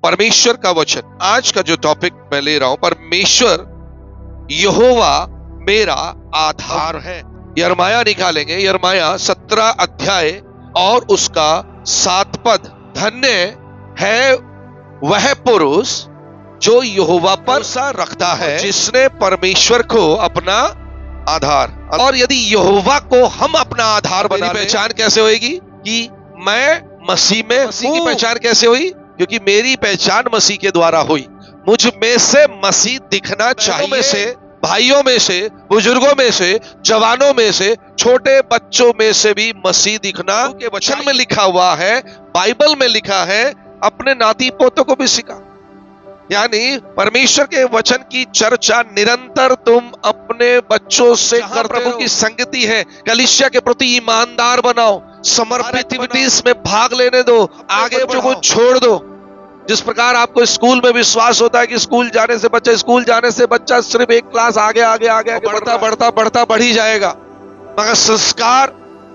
परमेश्वर का वचन। आज का जो टॉपिक मैं ले रहा हूं, परमेश्वर यहोवा मेरा आधार है। यिर्मयाह निकालेंगे, यिर्मयाह 17 अध्याय और उसका 7 पद। धन्य है वह पुरुष जो यहोवा पर भरोसा रखता है, जिसने परमेश्वर को अपना आधार। और यदि यहोवा को हम अपना आधार बना लें, पहचान कैसे होगी कि मैं मसीह में हूं। की पहचान कैसे हुई? क्योंकि मेरी पहचान मसीह के द्वारा हुई। मुझ में से मसीह दिखना चाहिए। में से, भाइयों में से, बुजुर्गों में से, जवानों में से, छोटे बच्चों में से भी मसीह दिखना के वचन में लिखा हुआ है, बाइबल में लिखा है। अपने नाती पोतों को भी सिखा। यानी परमेश्वर के वचन की चर्चा निरंतर तुम अपने बच्चों से कर। प्रभु की संगति है, कलीसिया के प्रति ईमानदार बनाओ, समर्पित एक्टिविटीज में भाग लेने दो, आगे बच्चों को छोड़ दो। जिस प्रकार आपको स्कूल में विश्वास होता है कि स्कूल जाने से बच्चा सिर्फ एक क्लास आगे बढ़ता बढ़ ही जाएगा, मगर संस्कार,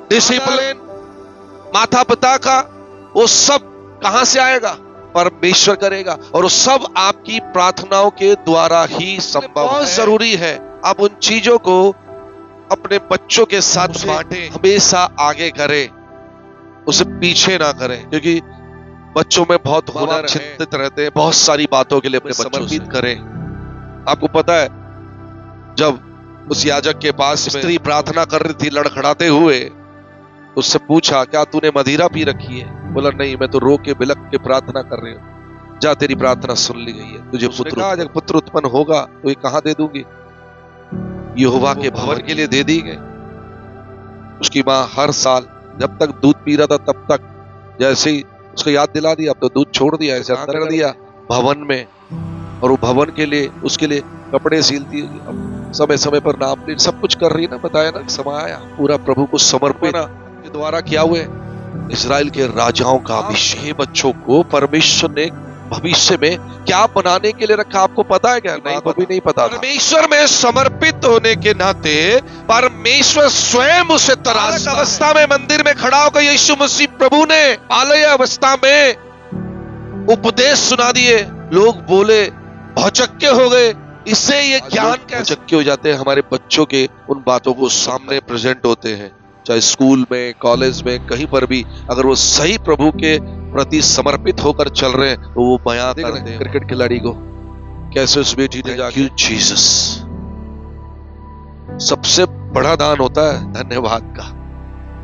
डिसिप्लिन, माता पिता का वो सब कहां से आएगा? परमेश्वर करेगा। और वो सब आपकी प्रार्थनाओं के द्वारा ही संभव। बहुत जरूरी है आप उन चीजों को अपने बच्चों के साथ बांटें, हमेशा आगे करें, उसे पीछे ना करें। क्योंकि बच्चों में बहुत हुनर चिंतित रहते हैं, बहुत सारी बातों के लिए अपने समर्पित करें। आपको पता है, जब उस याजक के पास स्त्री प्रार्थना कर रही थी लड़खड़ाते हुए, उससे पूछा क्या तूने मदिरा पी रखी है? बोला नहीं, मैं तो रो के बिलक के प्रार्थना कर रही हूँ। जा, तेरी प्रार्थना सुन ली गई है, तुझे जब पुत्र उत्पन्न होगा तो ये कहां दे दूंगी? यहोवा के भवन के लिए दे दी गई। उसकी मां हर साल जब तक दूध पी रहा था तब तक जैसे ही उसको याद दिला दिया, अब तो दूध छोड़ दिया, ऐसे अंदर कर दिया भवन में। और वो भवन के लिए, उसके लिए कपड़े सिलती, समय समय पर नाम सब कुछ कर रही है ना, बताया ना। समय आया पूरा प्रभु को समर्पित के द्वारा किया हुए इस्राएल के राजाओं का अभिषेक। बच्चों को परमेश्वर ने भविष्य में क्या बनाने के लिए रखा, आपको पता है क्या? नहीं, कभी नहीं पता। परमेश्वर में समर्पित होने के नाते परमेश्वर स्वयं उसे तराश अवस्था में मंदिर में खड़ा होकर यीशु मसीह प्रभु ने आलय अवस्था में उपदेश सुना दिए। लोग बोले, भौचक्के हो गए। इससे ये ज्ञान कैसे भौचक्के हो जाते हैं? हमारे बच्चों के उन बातों को सामने प्रेजेंट होते हैं, चाहे स्कूल में, कॉलेज में, कहीं पर भी। अगर वो सही प्रभु के प्रति समर्पित होकर चल रहे हैं तो वो बयां करते हैं। क्रिकेट खिलाड़ी को कैसे उस बेटी ने जाके जीसस, सबसे बड़ा दान होता है धन्यवाद का।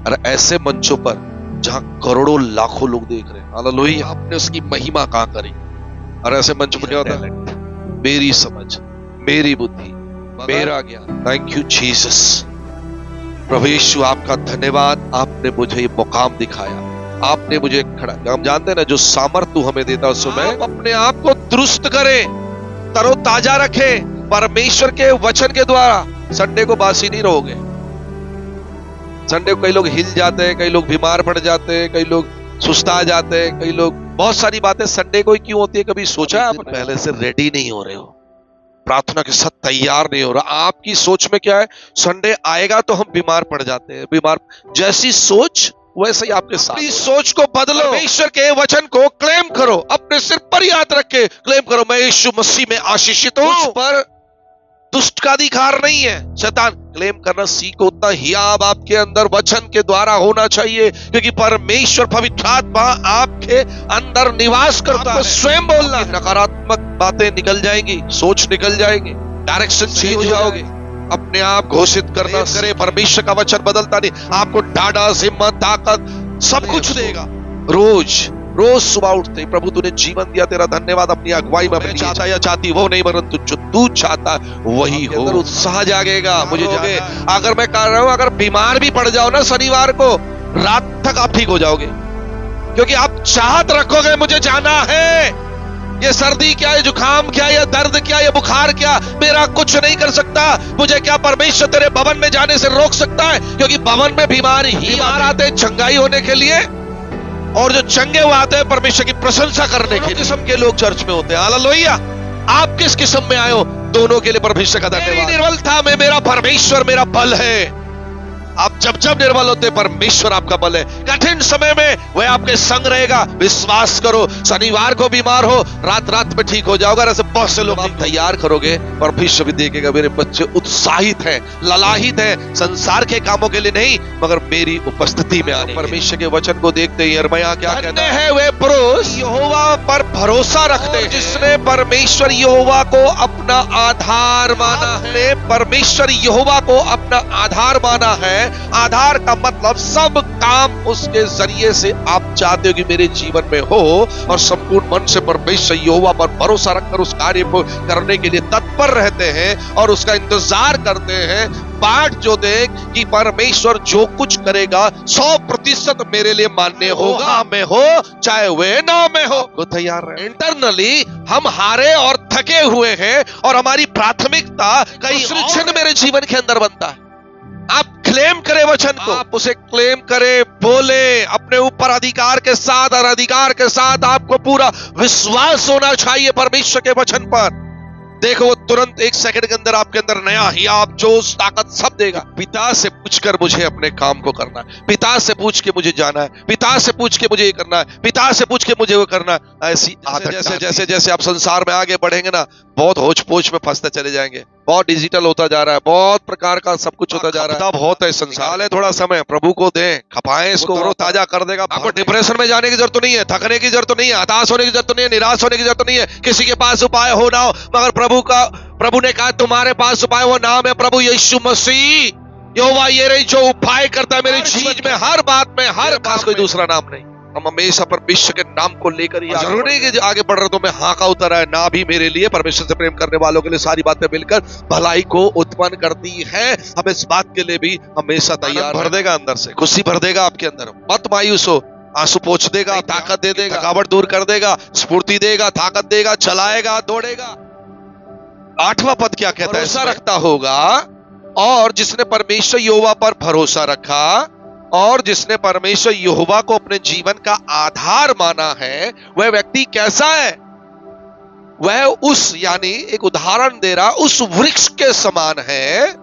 और ऐसे मंचों पर जहां करोड़ों लाखों लोग देख रहे हैं, हालेलुया, आपने उसकी महिमा कहां करी। और ऐसे मंच पर क्या होता है? मेरी समझ, मेरी बुद्धि, मेरा ज्ञान। Thank you Jesus. प्रभु यीशु आपका धन्यवाद, आपने मुझे ये मुकाम दिखाया, आपने मुझे खड़ा। हम जानते हैं ना, जो सामर्थ तू हमें देता है उसमें आप अपने आप को दुरुस्त करें, तरोताजा रखें परमेश्वर के वचन के द्वारा। संडे को बासी नहीं रहोगे। संडे को कई लोग हिल जाते हैं, कई लोग बीमार पड़ जाते हैं, कई लोग सुस्ता जाते हैं, कई लोग, बहुत सारी बातें संडे को ही क्यों होती है? कभी सोचा है आपने? पहले से रेडी नहीं हो रहे हो, प्रार्थना के साथ तैयार नहीं हो रहा। आपकी सोच में क्या है? संडे आएगा तो हम बीमार पड़ जाते हैं। बीमार जैसी सोच वैसे ही आपके साथ। अपनी सोच को बदलो, परमेश्वर के वचन को क्लेम करो, अपने सिर पर याद रख के क्लेम करो, मैं यीशु मसीह में आशीषित हूं। पर दुष्ट का अधिकार नहीं है। शैतान क्लेम करना सीखो, उतना ही आपके अंदर वचन के द्वारा होना चाहिए, क्योंकि परमेश्वर पवित्र आत्मा आपके अंदर निवास करता है। स्वयं बोलना, नकारात्मक बातें निकल जाएंगी, सोच निकल जाएगी, डायरेक्शन चेंज हो जाओगे। अपने आप घोषित करना करे, परमेश्वर का वचन बदलता नहीं, आपको ढाढ़स, हिम्मत, ताकत सब कुछ देगा। रोज सुबह उठते प्रभु तूने जीवन दिया, तेरा धन्यवाद। अपनी अगुवाई में मैं चाहता या चाहती वो नहीं, परंतु जो तू चाहता वही हो। उत्साह जागेगा, मुझे जागे। अगर मैं कह रहा हूं, अगर बीमार भी पड़ जाओ ना शनिवार को, रात तक आप ठीक हो जाओगे, क्योंकि आप चाहत रखोगे मुझे जाना है। ये सर्दी क्या है, जुकाम क्या, ये दर्द क्या, ये बुखार क्या, मेरा कुछ नहीं कर सकता। मुझे क्या परमेश्वर तेरे भवन में जाने से रोक सकता है? क्योंकि भवन में बीमार आते हैं चंगाई होने के लिए, और जो चंगे हुए आते हैं परमेश्वर की प्रशंसा करने के लिए। किस्म के लोग चर्च में होते हैं। हालेलुया। आप किस किस्म में आए हो, दोनों के लिए परमेश्वर का धन्यवाद। निर्बलता में मेरा परमेश्वर मेरा बल है। आप जब जब निर्बल होते परमेश्वर आपका बल है। कठिन समय में वह आपके संग रहेगा। विश्वास करो, शनिवार को बीमार हो, रात रात में ठीक हो जाओगे। ऐसे बहुत से लोग आप तैयार करोगे, परमेश्वर भी देखेगा मेरे बच्चे उत्साहित हैं, ललाहित हैं, संसार के कामों के लिए नहीं मगर मेरी उपस्थिति में आने। परमेश्वर के वचन को देखते ही यिर्मयाह क्या कहता है, वे पुरुष यहोवा पर भरोसा रखते हैं जिसने परमेश्वर यहोवा को अपना आधार माना है। परमेश्वर यहोवा को अपना आधार माना है। आधार का मतलब सब काम उसके जरिए से आप चाहते हो कि मेरे जीवन में हो, और संपूर्ण मन से परमेश्वर यहोवा पर भरोसा रखकर उस कार्य को करने के लिए तत्पर रहते हैं और उसका इंतजार करते हैं। बाट जो देख कि परमेश्वर जो कुछ करेगा 100% मेरे लिए मान्य होगा, में हो चाहे वे ना में हो। तो तैयार रहे। इंटरनली हम हारे और थके हुए हैं और हमारी प्राथमिकता कई क्षण मेरे जीवन के अंदर बनता है। आप क्लेम करें वचन को, आप उसे क्लेम करें, बोले अपने ऊपर अधिकार के साथ, और अधिकार के साथ आपको पूरा विश्वास होना चाहिए परमेश्वर के वचन पर। देखो वो तुरंत 1 सेकंड के अंदर आपके अंदर नया हियाव, जोश, ताकत सब देगा। पिता से पूछकर मुझे अपने काम को करना है, पिता से पूछ के मुझे जाना है, पिता से पूछ के मुझे ये करना है, पिता से पूछ के मुझे वो करना है। ऐसी आदत जैसे जैसे जैसे आप संसार में आगे बढ़ेंगे ना, बहुत होच पोच में फंसते चले जाएंगे। बहुत डिजिटल होता जा रहा है, बहुत प्रकार का सब कुछ होता जा रहा है। बहुत है संसार है, थोड़ा समय प्रभु को दें, खपाएं इसको, वो ताजा कर देगा। आपको डिप्रेशन में जाने की जरूरत नहीं है, थकने की जरूरत नहीं है, हताश होने की जरूरत नहीं है, निराश होने की जरूरत नहीं है। किसी के पास उपाय हो ना हो, मगर प्रभु ने कहा तुम्हारे पास उपाय, वो नाम है प्रभु यीशु मसीह। यहोवा यिरे जो उपाय करता है मेरे जीवन में, हर बात में, हर खास कोई दूसरा नाम नहीं। हम हमेशा परमेश्वर के नाम को लेकर ही जरूरी नहीं कि आगे बढ़ रहे तो मैं हाँ का उतर है ना, भी मेरे लिए परमेश्वर से प्रेम करने वालों के लिए सारी बातें मिलकर भलाई को उत्पन्न करती है। हम इस बात के लिए भी हमेशा तैयार भर देगा, अंदर से खुशी भर देगा आपके अंदर। मत मायूस हो, आंसू पोंछ देगा, ताकत दे देगा, थकावट दूर कर देगा, स्फूर्ति देगा, ताकत देगा, चलाएगा, दौड़ेगा। 8वां पद क्या कहता है, भरोसा रखता होगा, और जिसने परमेश्वर यहोवा पर भरोसा रखा और जिसने परमेश्वर यहोवा को अपने जीवन का आधार माना है, वह व्यक्ति कैसा है? वह उस, यानी एक उदाहरण दे रहा, उस वृक्ष के समान है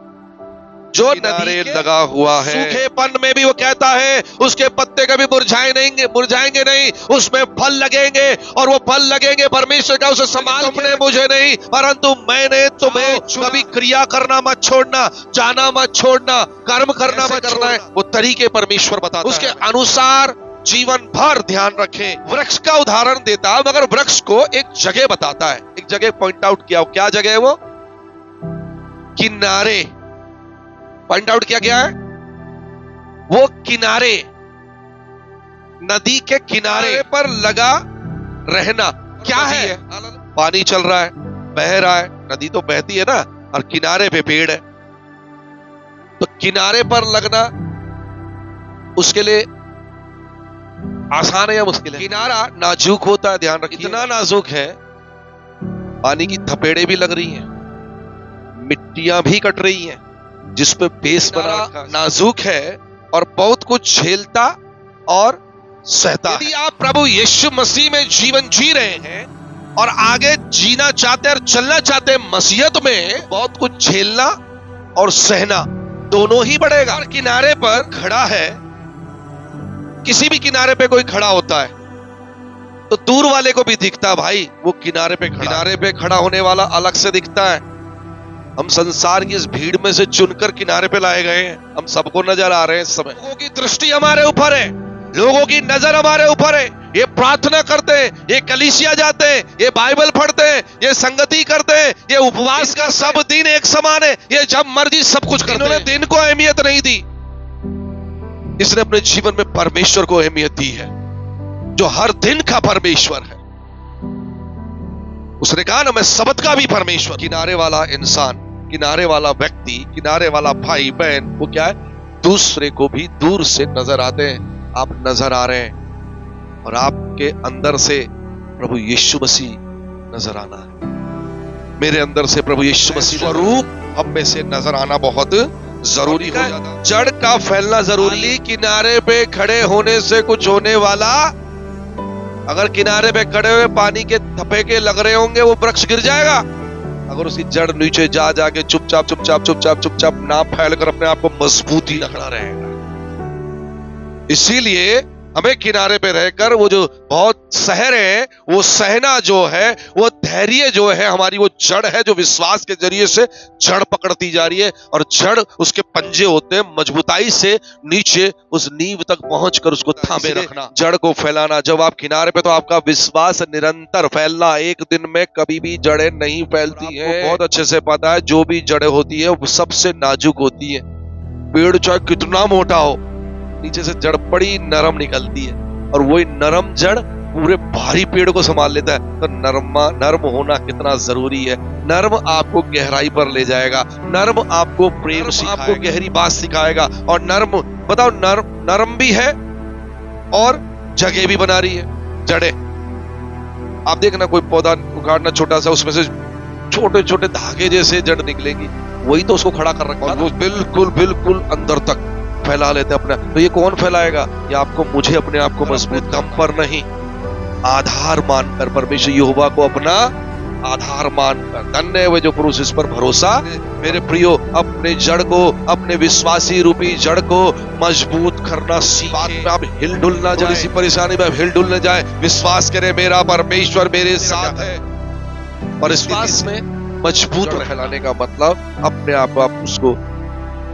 जो नदी लगा हुआ है। सूखेपन में भी वो कहता है उसके पत्ते कभी मुरझाएंगे नहीं, उसमें फल लगेंगे, और वो फल लगेंगे परमेश्वर का उसे संभाल। तुमने मुझे नहीं परंतु मैंने तुम्हें कभी क्रिया करना मत छोड़ना, जाना मत छोड़ना, कर्म करना मत करना है। वो तरीके परमेश्वर बताता है, उसके अनुसार जीवन भर ध्यान रखें। वृक्ष का उदाहरण देता है मगर वृक्ष को एक जगह बताता है, एक जगह पॉइंट आउट किया। क्या जगह है वो? किनारे। पॉइंट आउट किया है वो किनारे, नदी के किनारे पर लगा रहना। क्या है? पानी चल रहा है, बह रहा है, नदी तो बहती है ना, और किनारे पे पेड़ है। तो किनारे पर लगना उसके लिए आसान है या मुश्किल है? किनारा नाजुक होता है, ध्यान रखिए। इतना नाजुक है, पानी की थपेड़े भी लग रही हैं, मिट्टियां भी कट रही हैं, जिस पे बेस बना नाजुक है और बहुत कुछ झेलता और सहता। यदि आप प्रभु यीशु मसीह में जीवन जी रहे हैं और आगे जीना चाहते हैं और चलना चाहते हैं मसीहत में, बहुत कुछ झेलना और सहना दोनों ही बढ़ेगा। और किनारे पर खड़ा है, किसी भी किनारे पे कोई खड़ा होता है तो दूर वाले को भी दिखता, भाई वो किनारे पे खड़ा होने वाला अलग से दिखता है। हम संसार की इस भीड़ में से चुनकर किनारे पे लाए गए हैं, हम सबको नजर आ रहे हैं इस समय। लोगों की दृष्टि हमारे ऊपर है, लोगों की नजर हमारे ऊपर है। ये प्रार्थना करते हैं, ये कलीसिया जाते हैं, ये बाइबल पढ़ते हैं, ये संगति करते हैं, ये उपवास का सब दिन एक समान है, ये जब मर्जी सब कुछ करते हैं। इन्होंने दिन को अहमियत नहीं दी, इसने अपने जीवन में परमेश्वर को अहमियत दी है, जो हर दिन का परमेश्वर है। उसने कहा ना, मैं सबत का भी परमेश्वर। किनारे वाला इंसान, किनारे वाला व्यक्ति, किनारे वाला भाई बहन, वो क्या है? दूसरे को भी दूर से नजर आते हैं। आप नजर आ रहे हैं और आपके अंदर से प्रभु यीशु मसीह नजर आना है। मेरे अंदर से प्रभु यीशु मसीह का रूप हम में से नजर आना बहुत जरूरी हो जाता है। जड़ का फैलना जरूरी। किनारे पे खड़े होने से कुछ होने वाला, अगर किनारे पे खड़े हुए पानी के थपेके लग रहे होंगे, वो वृक्ष गिर जाएगा। अगर उसकी जड़ नीचे जा जाके चुपचाप ना फैल कर अपने आप को मजबूती रखना रहेगा। इसीलिए हमें किनारे पे रहकर वो जो बहुत सह रहे हैं, वो सहना जो है, वो धैर्य जो है, हमारी वो जड़ है जो विश्वास के जरिए से जड़ पकड़ती जा रही है, और जड़ उसके पंजे होते हैं, मजबूताई से नीचे उस नींव तक पहुंचकर उसको थामे रखना, जड़ को फैलाना। जब आप किनारे पे, तो आपका विश्वास निरंतर फैलना, एक दिन में कभी भी जड़ें नहीं फैलती हैं। बहुत अच्छे से पता है, जो भी जड़ें होती है वो सबसे नाजुक होती है। पेड़ चाहे कितना मोटा हो, नीचे से जड़ बड़ी नरम निकलती है, और वही नरम जड़ पूरे भारी पेड़ को संभाल लेता है। तो नर्म होना कितना जरूरी है। नर्म आपको गहराई पर ले जाएगा, नर्म आपको प्रेम सिखाएगा, आपको गहरी बात सिखाएगा। और नर्म, बताओ, नरम भी है और जगह भी बना रही है जड़ें। आप देखना, कोई पौधा उखाड़ना छोटा सा, उसमें से छोटे छोटे धागे जैसे जड़ निकलेंगी, वही तो उसको खड़ा कर रखा है। वो बिल्कुल अंदर तक फैला लेते अपना। तो ये कौन फैलाएगा? ये आपको, मुझे अपने आप को मजबूत, दम पर नहीं, आधार मानकर, परमेश्वर यहोवा को अपना आधार मानकर। धन्य है वे जो पुरुष इस पर भरोसा। मेरे प्रियो, अपने जड़ को, अपने विश्वासी रूपी जड़ को मजबूत करना सीखें। बात में आप हिल डुल ना जाए, इसी परेशानी में हिल डुल न जाए। विश्वास करें, मेरा परमेश्वर मेरे साथ है। और विश्वास में मजबूत फैलाने का मतलब अपने आप उसको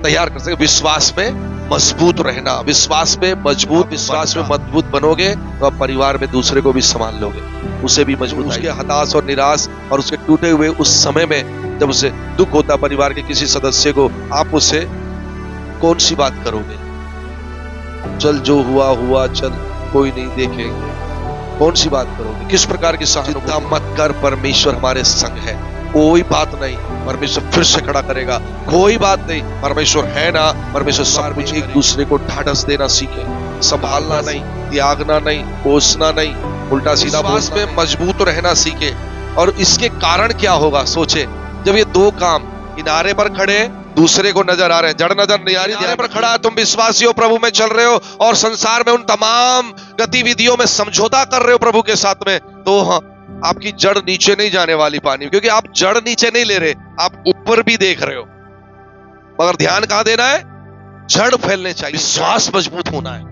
तैयार कर सके। विश्वास में मजबूत रहना, विश्वास में मजबूत, विश्वास में मजबूत बनोगे तो आप परिवार में दूसरे को भी संभाल लोगे, उसे भी मजबूत। उसके हताश और निराश और उसके टूटे हुए उस समय में जब उसे दुख होता परिवार के किसी सदस्य को, आप उसे कौन सी बात करोगे? चल जो हुआ हुआ, चल कोई नहीं, देखेंगे। कौन सी बात करोगे? किस प्रकार की सहानुभूति? मत कर, परमेश्वर हमारे संग है, कोई बात नहीं, परमेश्वर फिर से खड़ा करेगा, कोई बात नहीं, परमेश्वर है ना। परमेश्वर सब कुछ। एक दूसरे को ढाढ़स देना सीखे, संभालना नहीं, त्यागना नहीं, कोसना नहीं, उल्टा सीधा बोलना में मजबूत रहना सीखे। और इसके कारण क्या होगा? सोचे, जब ये दो काम किनारे पर खड़े, दूसरे को नजर आ रहे हैं, जड़ नजर नहीं आ रही, किनारे पर खड़ा है, तुम विश्वासी हो, प्रभु में चल रहे हो, और संसार में उन तमाम गतिविधियों में समझौता कर रहे हो प्रभु के साथ में, तो हाँ, आपकी जड़ नीचे नहीं जाने वाली पानी, क्योंकि आप जड़ नीचे नहीं ले रहे, आप ऊपर भी देख रहे हो। मगर ध्यान कहां देना है? जड़ फैलने चाहिए, विश्वास मजबूत होना है।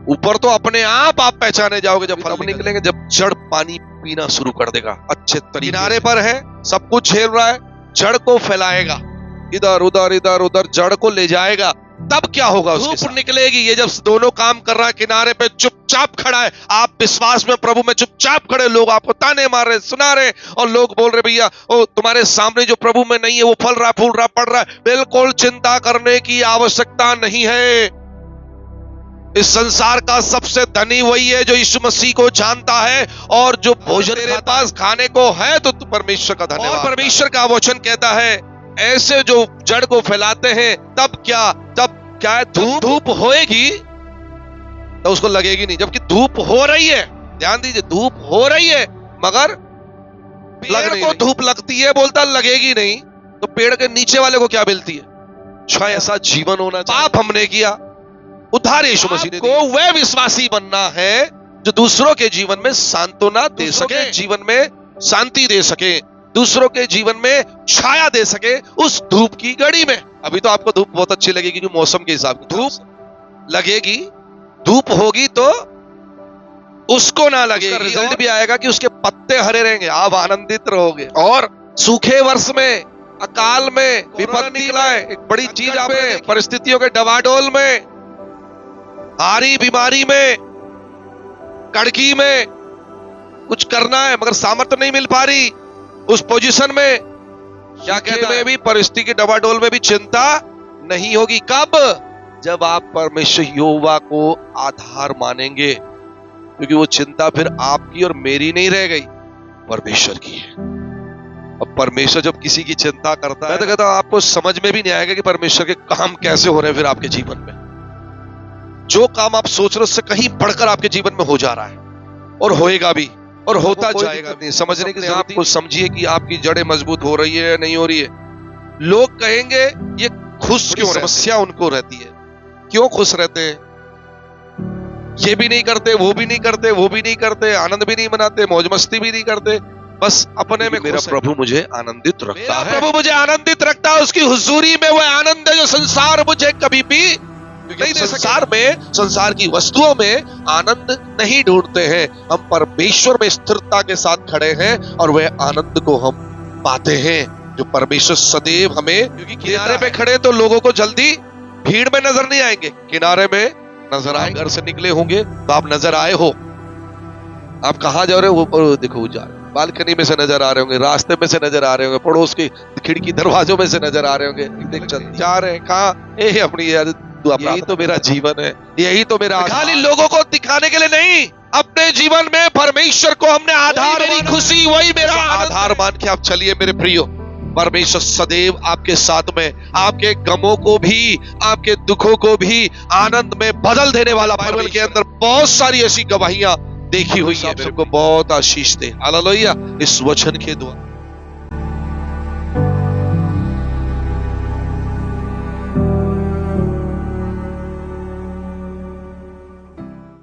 ऊपर तो अपने आप पहचाने जाओगे जब फल निकलेंगे, जब जड़ पानी पीना शुरू कर देगा अच्छे तरीके। किनारे पर है, सब कुछ झेल रहा है, जड़ को फैलाएगा, इधर उधर जड़ को ले जाएगा, तब क्या होगा? धूप निकलेगी। ये जब दोनों काम कर रहा है, किनारे पे चुपचाप खड़ा है, आप विश्वास में प्रभु में चुपचाप खड़े, लोग आपको ताने मार रहे, सुना रहे, और लोग बोल रहे, भैया ओ तुम्हारे सामने जो प्रभु में नहीं है वो फल रहा, फूल रहा, पड़ रहा है। बिल्कुल चिंता करने की आवश्यकता नहीं है। इस संसार का सबसे धनी वही है जो यीशु मसीह को जानता है, और जो भोजन तेरे पास खाने को है तो परमेश्वर का धन्यवाद। और परमेश्वर का वचन कहता है, ऐसे जो जड़ को फैलाते हैं, तब क्या है? धूप होएगी तो उसको लगेगी नहीं, जबकि धूप हो रही है। ध्यान दीजिए, धूप हो रही है, मगर पेड़ को धूप लगती है, बोलता लगेगी नहीं, तो पेड़ के नीचे वाले को क्या मिलती है? शायद ऐसा जीवन होना चाहिए। पाप हमने किया, उद्धार यीशु मसीह ने दिया। वह विश्वासी बनना है जो दूसरों के जीवन में सांत्वना दे सके, जीवन में शांति दे सके, दूसरों के जीवन में छाया दे सके उस धूप की घड़ी में। अभी तो आपको धूप बहुत अच्छी लगेगी क्योंकि मौसम के हिसाब से धूप लगेगी, धूप होगी तो उसको ना लगेगी। रिजल्ट भी आएगा कि उसके पत्ते हरे रहेंगे, आप आनंदित रहोगे। और सूखे वर्ष में, अकाल में, विपत्ति निकला है, एक बड़ी चीज आप परिस्थितियों के डवाडोल में, हारी बीमारी में, कड़की में कुछ करना है मगर सामर्थ्य नहीं मिल पा रही, उस पोजीशन में क्या कहते हैं भी, परिस्थिति के डबाडोल में भी चिंता नहीं होगी। कब? जब आप परमेश्वर यहोवा को आधार मानेंगे, क्योंकि वो चिंता फिर आपकी और मेरी नहीं रह गई, परमेश्वर की है। अब परमेश्वर जब किसी की चिंता करता है तो कहता आपको समझ में भी नहीं आएगा कि परमेश्वर के काम कैसे हो रहे हैं। फिर आपके जीवन में जो काम आप सोच रहे हो उससे कहीं बढ़कर आपके जीवन में हो जा रहा है, और होएगा भी, और होता जाएगा। नहीं समझने की जरूरत, आपको समझिए कि आपकी जड़ें मजबूत हो रही है नहीं हो रही है। लोग कहेंगे ये खुश क्यों, समस्या उनको रहती है, क्यों खुश रहते हैं? ये भी नहीं करते, वो भी नहीं करते, वो भी नहीं करते, आनंद भी नहीं मनाते, मौज मस्ती भी नहीं करते, बस अपने में मेरा प्रभु मुझे आनंदित रखता है, प्रभु मुझे आनंदित रखता है। उसकी हुजूरी में वो आनंद है जो संसार मुझे कभी भी नहीं दे। संसार में, संसार की वस्तुओं में आनंद नहीं ढूंढते हैं। हम परमेश्वर में स्थिरता के साथ खड़े हैं और वह आनंद को हम पाते हैं जो परमेश्वर सदैव हमें, क्योंकि किनारे पे खड़े तो लोगों को जल्दी भीड़ में नजर नहीं आएंगे, किनारे में नजर आए। घर से निकले होंगे तो आप नजर आए हो, आप कहाँ जा रहे हो, वो देखो वो जा रहे, बालकनी में से नजर आ रहे होंगे, रास्ते में से नजर आ रहे होंगे, पड़ोस की खिड़की दरवाजों में से नजर आ रहे होंगे, देख चल जा रहे हैं कहाँ, ए अपनी यार यही तो मेरा जीवन है, यही तो मेरा। खाली लोगों को दिखाने के लिए नहीं, अपने जीवन में परमेश्वर को हमने आधार, मेरी खुशी वही मेरा आधार मान के आप चलिए मेरे प्रियो। परमेश्वर सदैव आपके साथ में, आपके गमों को भी, आपके दुखों को भी आनंद में बदल देने वाला। बाइबल के अंदर बहुत सारी ऐसी गवाहियां देखी हुई है। सबको बहुत आशीष दे, हालेलुया, इस वचन के द्वारा।